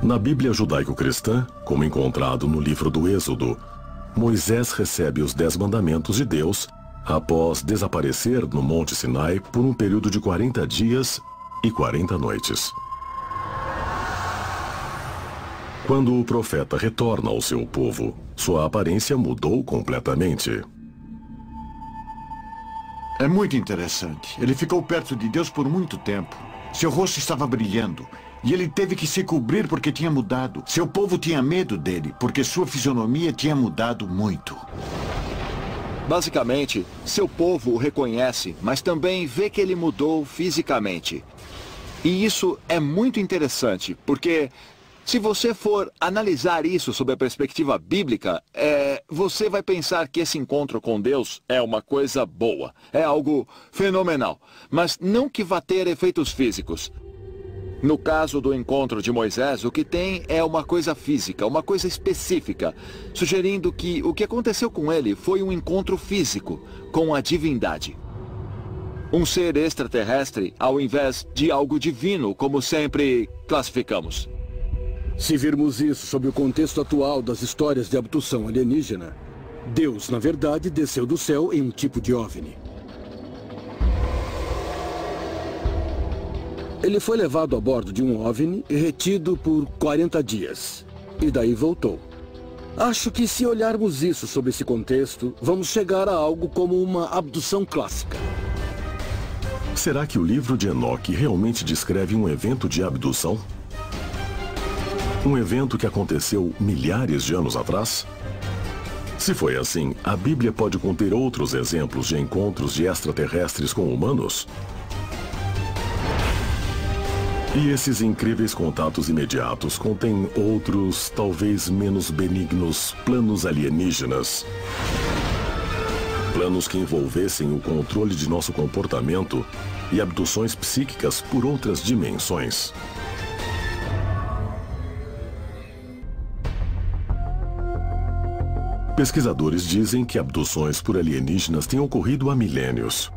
Na Bíblia judaico-cristã, como encontrado no livro do Êxodo, Moisés recebe os 10 mandamentos de Deus após desaparecer no Monte Sinai por um período de 40 dias e 40 noites. Quando o profeta retorna ao seu povo, sua aparência mudou completamente. É muito interessante. Ele ficou perto de Deus por muito tempo. Seu rosto estava brilhando. E ele teve que se cobrir porque tinha mudado. Seu povo tinha medo dele, porque sua fisionomia tinha mudado muito. Basicamente, seu povo o reconhece, mas também vê que ele mudou fisicamente. E isso é muito interessante, porque se você for analisar isso sob a perspectiva bíblica, você vai pensar que esse encontro com Deus é uma coisa boa, é algo fenomenal, mas não que vá ter efeitos físicos. No caso do encontro de Moisés, o que tem é uma coisa física, uma coisa específica, sugerindo que o que aconteceu com ele foi um encontro físico com a divindade. Um ser extraterrestre ao invés de algo divino, como sempre classificamos. Se virmos isso sob o contexto atual das histórias de abdução alienígena, Deus, na verdade, desceu do céu em um tipo de OVNI. Ele foi levado a bordo de um OVNI e retido por 40 dias. E daí voltou. Acho que se olharmos isso sob esse contexto, vamos chegar a algo como uma abdução clássica. Será que o livro de Enoque realmente descreve um evento de abdução? Um evento que aconteceu milhares de anos atrás? Se foi assim, a Bíblia pode conter outros exemplos de encontros de extraterrestres com humanos? E esses incríveis contatos imediatos contêm outros, talvez menos benignos, planos alienígenas? Planos que envolvessem o controle de nosso comportamento e abduções psíquicas por outras dimensões. Pesquisadores dizem que abduções por alienígenas têm ocorrido há milênios.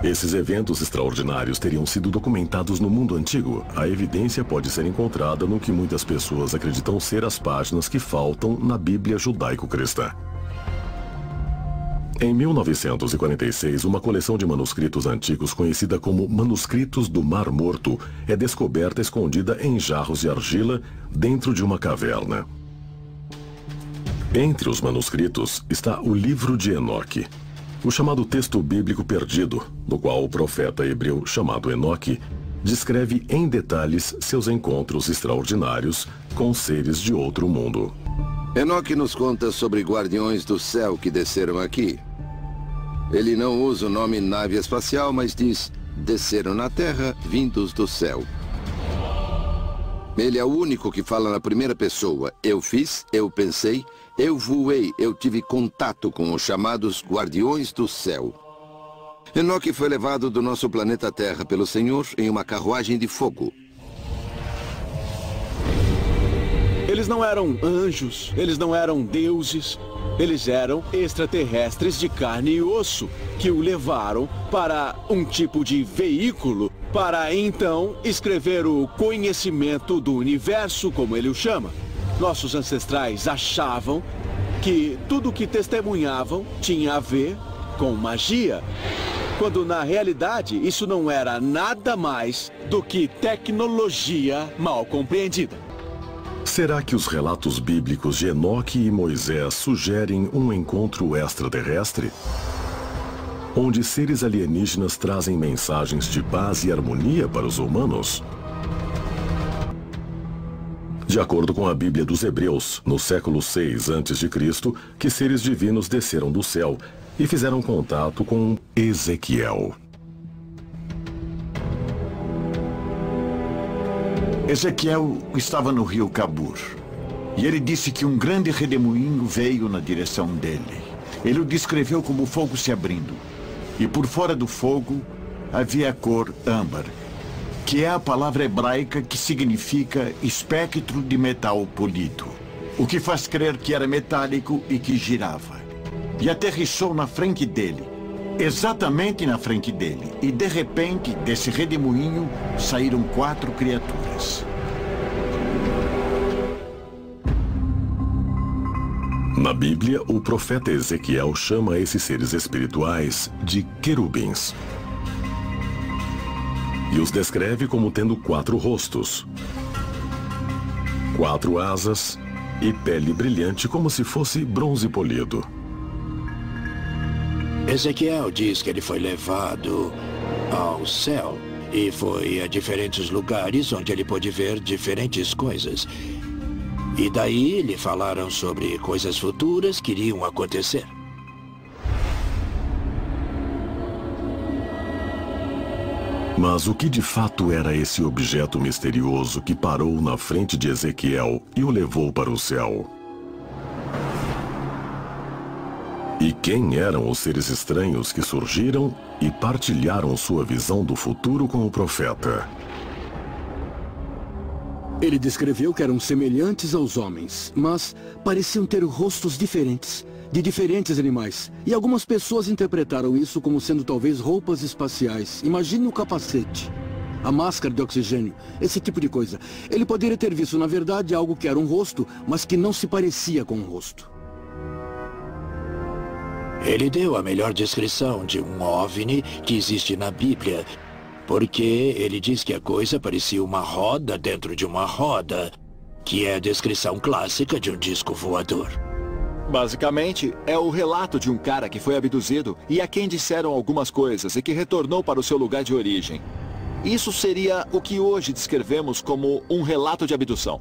Esses eventos extraordinários teriam sido documentados no mundo antigo. A evidência pode ser encontrada no que muitas pessoas acreditam ser as páginas que faltam na Bíblia judaico-cristã. Em 1946, uma coleção de manuscritos antigos conhecida como Manuscritos do Mar Morto é descoberta escondida em jarros de argila dentro de uma caverna. Entre os manuscritos está o livro de Enoque, o chamado texto bíblico perdido, no qual o profeta hebreu chamado Enoque descreve em detalhes seus encontros extraordinários com seres de outro mundo. Enoque nos conta sobre guardiões do céu que desceram aqui. Ele não usa o nome nave espacial, mas diz, desceram na terra, vindos do céu. Ele é o único que fala na primeira pessoa. Eu fiz, eu pensei, eu voei, eu tive contato com os chamados guardiões do céu. Enoque foi levado do nosso planeta Terra pelo Senhor em uma carruagem de fogo. Eles não eram anjos, eles não eram deuses, eles eram extraterrestres de carne e osso, que o levaram para um tipo de veículo para, então, escrever o conhecimento do universo, como ele o chama. Nossos ancestrais achavam que tudo o que testemunhavam tinha a ver com magia, quando na realidade isso não era nada mais do que tecnologia mal compreendida. Será que os relatos bíblicos de Enoque e Moisés sugerem um encontro extraterrestre? Onde seres alienígenas trazem mensagens de paz e harmonia para os humanos? De acordo com a Bíblia dos Hebreus, no século 6 a.C., que seres divinos desceram do céu e fizeram contato com Ezequiel. Ezequiel estava no rio Cabur. E ele disse que um grande redemoinho veio na direção dele. Ele o descreveu como fogo se abrindo. E por fora do fogo havia a cor âmbar, que é a palavra hebraica que significa espectro de metal polido, o que faz crer que era metálico e que girava. E aterrissou na frente dele, exatamente na frente dele, e de repente, desse redemoinho, saíram 4 criaturas. Na Bíblia, o profeta Ezequiel chama esses seres espirituais de querubins. E os descreve como tendo 4 rostos, 4 asas e pele brilhante como se fosse bronze polido. Ezequiel diz que ele foi levado ao céu e foi a diferentes lugares onde ele pôde ver diferentes coisas. E daí lhe falaram sobre coisas futuras que iriam acontecer. Mas o que de fato era esse objeto misterioso que parou na frente de Ezequiel e o levou para o céu? E quem eram os seres estranhos que surgiram e partilharam sua visão do futuro com o profeta? Ele descreveu que eram semelhantes aos homens, mas pareciam ter rostos diferentes, de diferentes animais. E algumas pessoas interpretaram isso como sendo talvez roupas espaciais. Imagine o capacete, a máscara de oxigênio, esse tipo de coisa. Ele poderia ter visto, na verdade, algo que era um rosto, mas que não se parecia com um rosto. Ele deu a melhor descrição de um OVNI que existe na Bíblia, porque ele diz que a coisa parecia uma roda dentro de uma roda, que é a descrição clássica de um disco voador. Basicamente, é o relato de um cara que foi abduzido e a quem disseram algumas coisas e que retornou para o seu lugar de origem. Isso seria o que hoje descrevemos como um relato de abdução.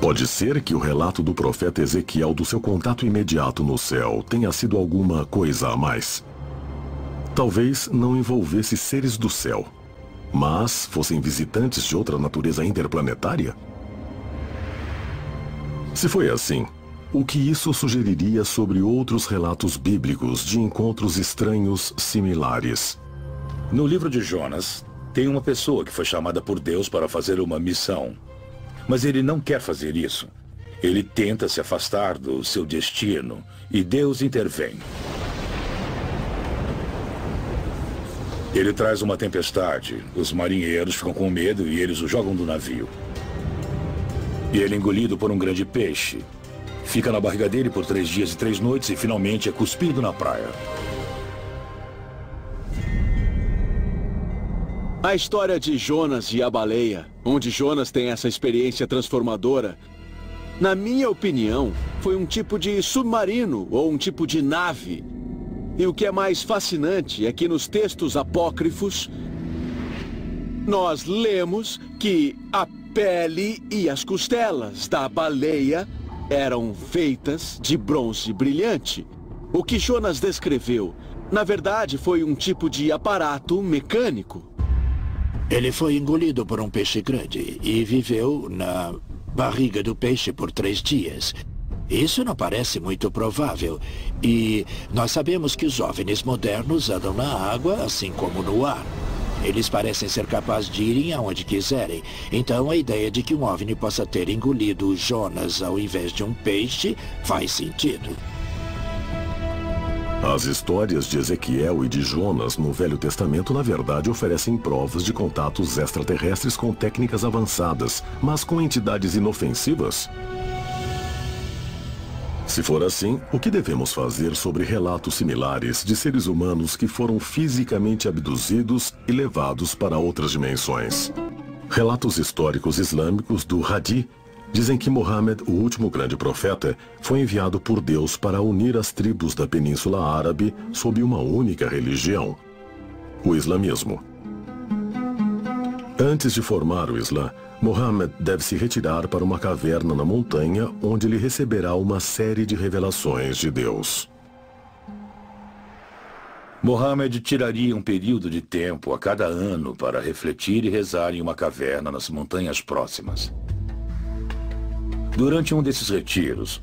Pode ser que o relato do profeta Ezequiel do seu contato imediato no céu tenha sido alguma coisa a mais. Talvez não envolvesse seres do céu, mas fossem visitantes de outra natureza interplanetária? Se foi assim, o que isso sugeriria sobre outros relatos bíblicos de encontros estranhos similares? No livro de Jonas, tem uma pessoa que foi chamada por Deus para fazer uma missão. Mas ele não quer fazer isso. Ele tenta se afastar do seu destino e Deus intervém. Ele traz uma tempestade, os marinheiros ficam com medo e eles o jogam do navio. E ele é engolido por um grande peixe. Fica na barriga dele por 3 dias e 3 noites e finalmente é cuspido na praia. A história de Jonas e a baleia, onde Jonas tem essa experiência transformadora, na minha opinião, foi um tipo de submarino ou um tipo de nave. E o que é mais fascinante é que nos textos apócrifos, nós lemos que a pele e as costelas da baleia eram feitas de bronze brilhante. O que Jonas descreveu, na verdade, foi um tipo de aparato mecânico. Ele foi engolido por um peixe grande e viveu na barriga do peixe por 3 dias. Isso não parece muito provável. E nós sabemos que os OVNIs modernos andam na água, assim como no ar. Eles parecem ser capazes de irem aonde quiserem. Então a ideia de que um OVNI possa ter engolido o Jonas ao invés de um peixe faz sentido. As histórias de Ezequiel e de Jonas no Velho Testamento, na verdade, oferecem provas de contatos extraterrestres com técnicas avançadas, mas com entidades inofensivas. Se for assim, o que devemos fazer sobre relatos similares de seres humanos que foram fisicamente abduzidos e levados para outras dimensões? Relatos históricos islâmicos do Hadith dizem que Muhammad, o último grande profeta, foi enviado por Deus para unir as tribos da Península Árabe sob uma única religião, o islamismo. Antes de formar o Islã, Muhammad deve se retirar para uma caverna na montanha, onde ele receberá uma série de revelações de Deus. Muhammad tiraria um período de tempo a cada ano para refletir e rezar em uma caverna nas montanhas próximas. Durante um desses retiros,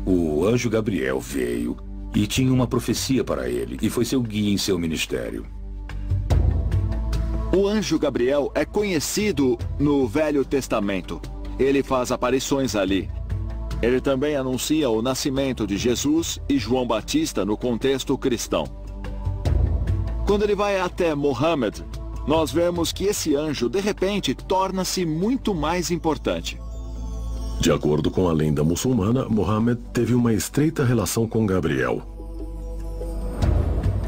o anjo Gabriel veio e tinha uma profecia para ele, e foi seu guia em seu ministério. O anjo Gabriel é conhecido no Velho Testamento. Ele faz aparições ali. Ele também anuncia o nascimento de Jesus e João Batista no contexto cristão. Quando ele vai até Muhammad, nós vemos que esse anjo, de repente, torna-se muito mais importante. De acordo com a lenda muçulmana, Mohammed teve uma estreita relação com Gabriel.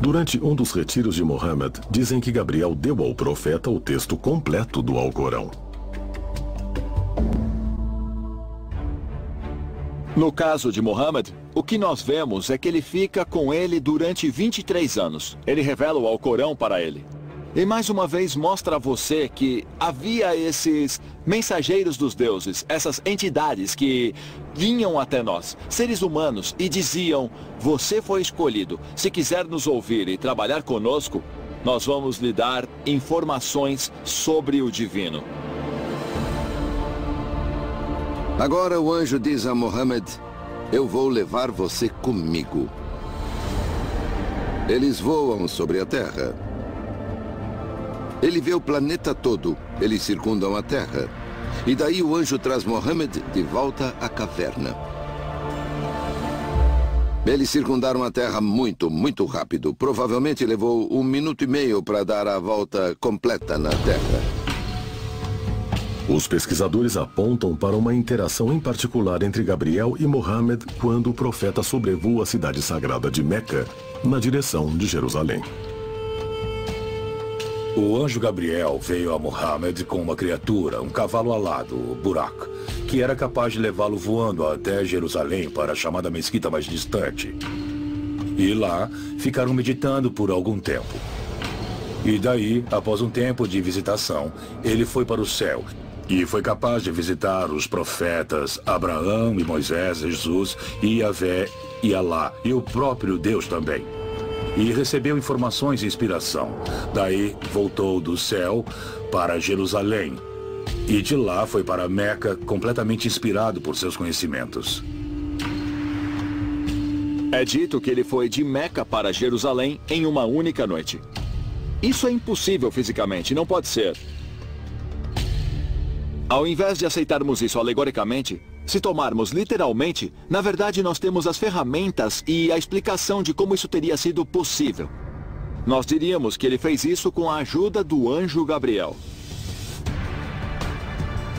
Durante um dos retiros de Mohammed, dizem que Gabriel deu ao profeta o texto completo do Alcorão. No caso de Mohammed, o que nós vemos é que ele fica com ele durante 23 anos. Ele revela o Alcorão para ele. E mais uma vez mostra a você que havia esses mensageiros dos deuses, essas entidades que vinham até nós, seres humanos, e diziam: você foi escolhido. Se quiser nos ouvir e trabalhar conosco, nós vamos lhe dar informações sobre o divino. Agora o anjo diz a Mohammed: eu vou levar você comigo. Eles voam sobre a Terra. Ele vê o planeta todo. Eles circundam a Terra. E daí o anjo traz Mohammed de volta à caverna. Eles circundaram a Terra muito, muito rápido. Provavelmente levou 1 minuto e meio para dar a volta completa na Terra. Os pesquisadores apontam para uma interação em particular entre Gabriel e Mohammed quando o profeta sobrevoa a cidade sagrada de Meca, na direção de Jerusalém. O anjo Gabriel veio a Mohammed com uma criatura, um cavalo alado, o Burak, que era capaz de levá-lo voando até Jerusalém para a chamada mesquita mais distante. E lá ficaram meditando por algum tempo. E daí, após um tempo de visitação, ele foi para o céu e foi capaz de visitar os profetas Abraão e Moisés, Jesus e Yahvé e Alá, e o próprio Deus também. E recebeu informações e inspiração. Daí voltou do céu para Jerusalém. E de lá foi para Meca, completamente inspirado por seus conhecimentos. É dito que ele foi de Meca para Jerusalém em uma única noite. Isso é impossível fisicamente, não pode ser. Ao invés de aceitarmos isso alegoricamente, se tomarmos literalmente, na verdade nós temos as ferramentas e a explicação de como isso teria sido possível. Nós diríamos que ele fez isso com a ajuda do anjo Gabriel.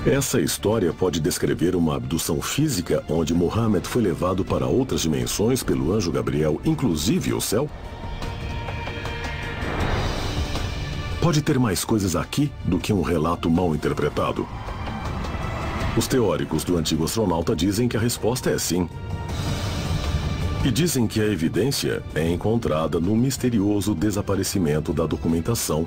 Essa história pode descrever uma abdução física onde Mohammed foi levado para outras dimensões pelo anjo Gabriel, inclusive o céu? Pode ter mais coisas aqui do que um relato mal interpretado? Os teóricos do antigo astronauta dizem que a resposta é sim. E dizem que a evidência é encontrada no misterioso desaparecimento da documentação